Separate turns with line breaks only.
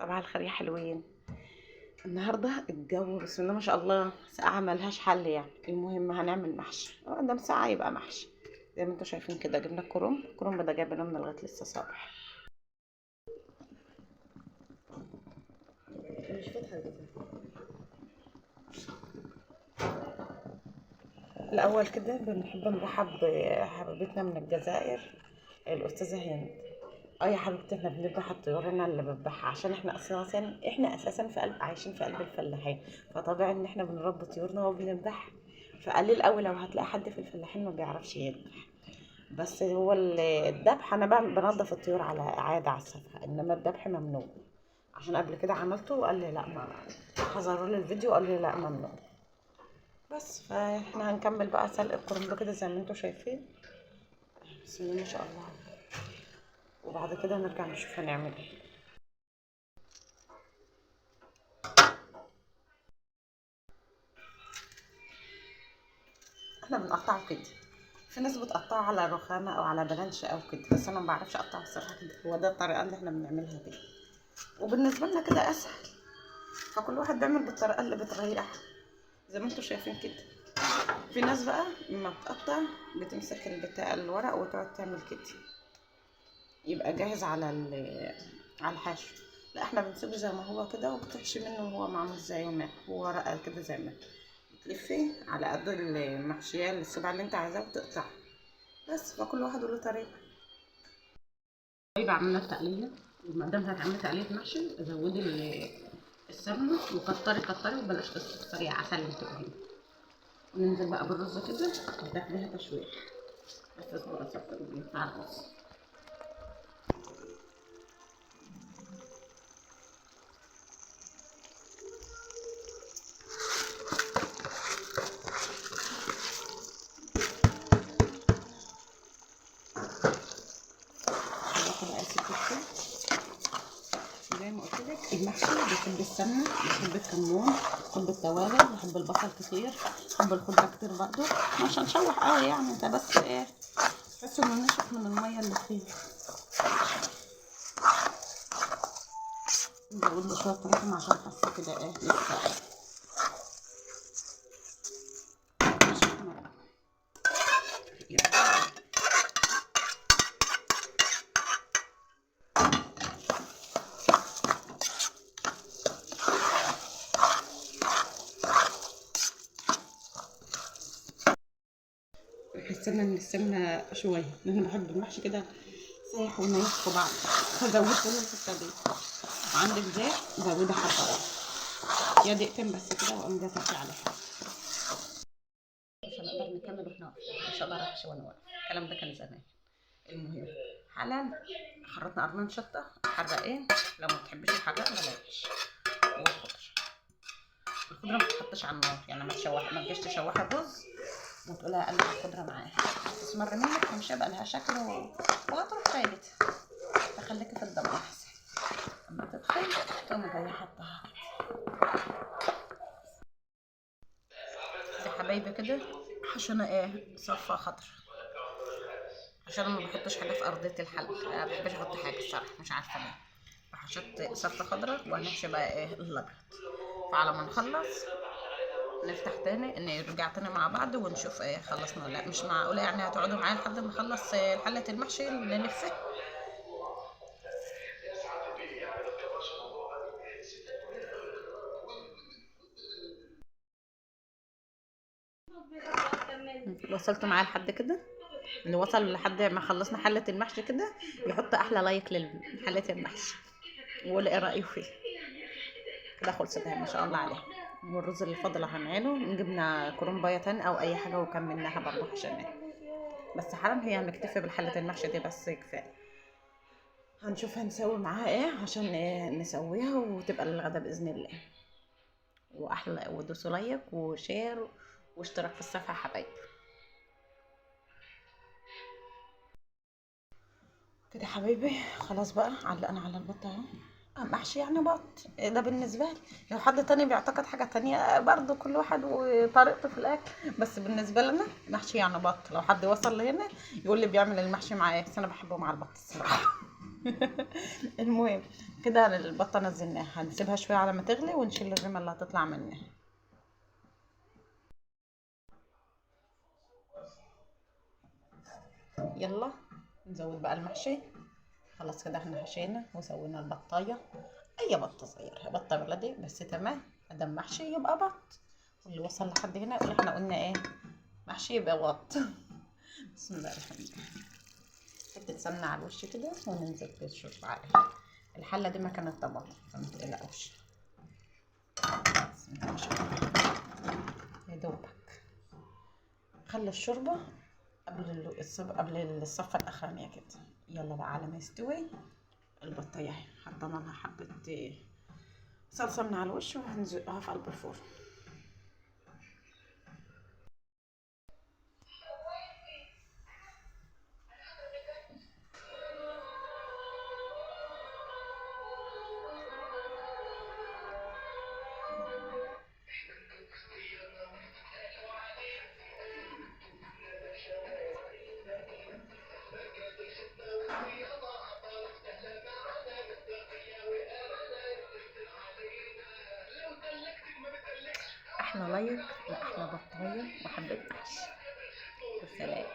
صباح الخير يا حلوين. النهارده الجو بسم الله ما شاء الله ساقعة ملهاش حل يعني. المهم هنعمل محشي، قدام ساعة يبقى محشي زي ما انتوا شايفين كده. جبنا الكرنب ده جايبينه من لغاية لسه صابح. مش فاتحة الأول كده بنحب نرحب بحبيبتنا من الجزائر، الأستاذة هند. يا حبيبتي احنا بنذبح الطيور، انا اللي بذبحها عشان احنا اساسا في قلب عايشين في قلب الفلاحين، فطبيعي ان احنا بنربي طيورنا وبنذبحها. فقليل قوي لو هتلاقي حد في الفلاحين ما بيعرفش يذبح. بس هو الذبح انا بنضف الطيور على عادة على السفح، انما الذبح ممنوع. عشان قبل كده عملته وقال لي لا، ما حضروا لي الفيديو قال لي لا ممنوع. بس فاحنا هنكمل بقى سلق الكرنب كده زي ما انتوا شايفين. بسم الله ما شاء الله. وبعد كده نرجع نشوف هنعمل ايه. احنا بنقطعه كده. في ناس بتقطعه على رخامة او على بلانش او كده، بس انا ما بعرفش اقطعه الصراحة كده. هو ده الطريقة اللي احنا بنعملها كده، وبالنسبة لنا كده اسهل. فكل واحد بيعمل بالطريقة اللي بتريحه زي ما انتوا شايفين كده. في ناس بقى لما بتقطع بتمسك البتاع الورق وتقعد تعمل كده، يبقى جاهز على الحشو. لا احنا بنسيبه زي ما هو كده، وبتحشي منه وهو معمول زي ما هو ورقة كده، زي ما بتلفيه على قد المحشية السبعة اللي انت عايزاه وتقطعها. بس فكل واحد له طريقة. طيب عملنا التقلية، وما دام هتعملي تقلية محشي زودي السمنة وكتري كتري، وبلاش تكتري عسل انت هنا. وننزل بقى بالرز كده وتاخديها تشويح. بس اصبري اصفر على الرز. زي ما قلت لك المحشي بيحب السمنه، بيحب الكمون، بيحب التوابل، بيحب البصل كتير، بيحب الخضره كتير برضو. مش هنشوح قوي يعني، انت بس ايه تحس انه نشف من الميه اللي فيه. نزود له شويه طماطم عشان حاسه كده ايه لسه حسينا ان السمنه شويه، لان بحب المحشي كده سايح ونايف في بعض، فزودت له الحته دي. وعندك زيت زودي حبه يا دقيقتين بس كده، واقوم جايه طافيه عليها عشان نقدر نكمل واحنا واقفين. مش هقدر احشي وانا واقفه، الكلام ده كان زمان. المهم حالا خرطنا قرنين شطه حرقين، لو ما بتحبيش الحراق بلاش. الخضره ما تتحطش على النار يعني، ما تجيش تشوحي الرز وتقولها قلب الخضره معاها، تسمر منك ومش هيبقى لها شكل وهتروح خايبت. فخليكي في الضبط احسن. اما تدخل تقومي جايه حطها يا حبايبي كده. حشونا ايه صفة خضر، عشان انا ما بحطش حاجه في ارضيه الحل، ما بحبش احط حاجه الصراحه، مش عارفه ليه. فحشت صفة خضراء، وهنحشي بقى ايه الابيض. فعلى ما نخلص نفتح تاني نرجع تاني مع بعض ونشوف ايه خلصنا ولا لا. مش معقوله يعني هتقعدوا معايا لحد ما نخلص حله المحشي نلفه. وصلتوا معايا لحد كده؟ اللي وصل لحد ما خلصنا حله المحشي كده يحط احلى لايك لحله المحشي ويقول ايه رايه فيه. كده خلصت ما شاء الله عليها. والرز اللي فاضل هنعينه، جبنا كرومبايه تاني او اي حاجه وكملناها برضه عشان بس حالا هي هنكتفي بالحله المحشي دي بس كفايه. هنشوف هنسوي معاها ايه عشان إيه نسويها وتبقى للغدا باذن الله. واحلى ودوسوا لايك وشير واشتراك في الصفحه حبايبي. كده حبايبي خلاص بقى علقنا على البط اهو. محشي يعني بط ده بالنسبه لي. لو حد تاني بيعتقد حاجه تانية برضو، كل واحد وطريقته في الاكل، بس بالنسبه لنا محشي يعني بط. لو حد وصل لهنا يقول لي بيعمل المحشي معاه ايه، بس انا بحبه مع البط الصراحه. المهم كده البطه نزلناها، هنسيبها شويه على ما تغلي ونشيل الرمه اللي هتطلع منها. يلا نزود بقى المحشي. خلاص كده احنا حشينا وسوينا البطايه، اي بطه صغيره، بطه بلدي بس تمام، مادام محشي يبقى بط. واللي وصل لحد هنا يقول احنا قلنا ايه؟ محشي يبقى بط. بسم الله الرحمن الرحيم. حته سمنه على الوش كده وننزل بالشوربه عليها. الحله دي مكان طماطم فما تقلقوش. بسم الله ما شاء الله. يا دوبك خلي الشوربه قبل الصفه الاخرانيه كده. يلا بقى على ما يستوي البطايه اهي، حطينا لها حبه صلصه من على الوش وهنزقها في قلب الفرن. احلى لايك لاحلى بطايه وحبه محشي. والسلام.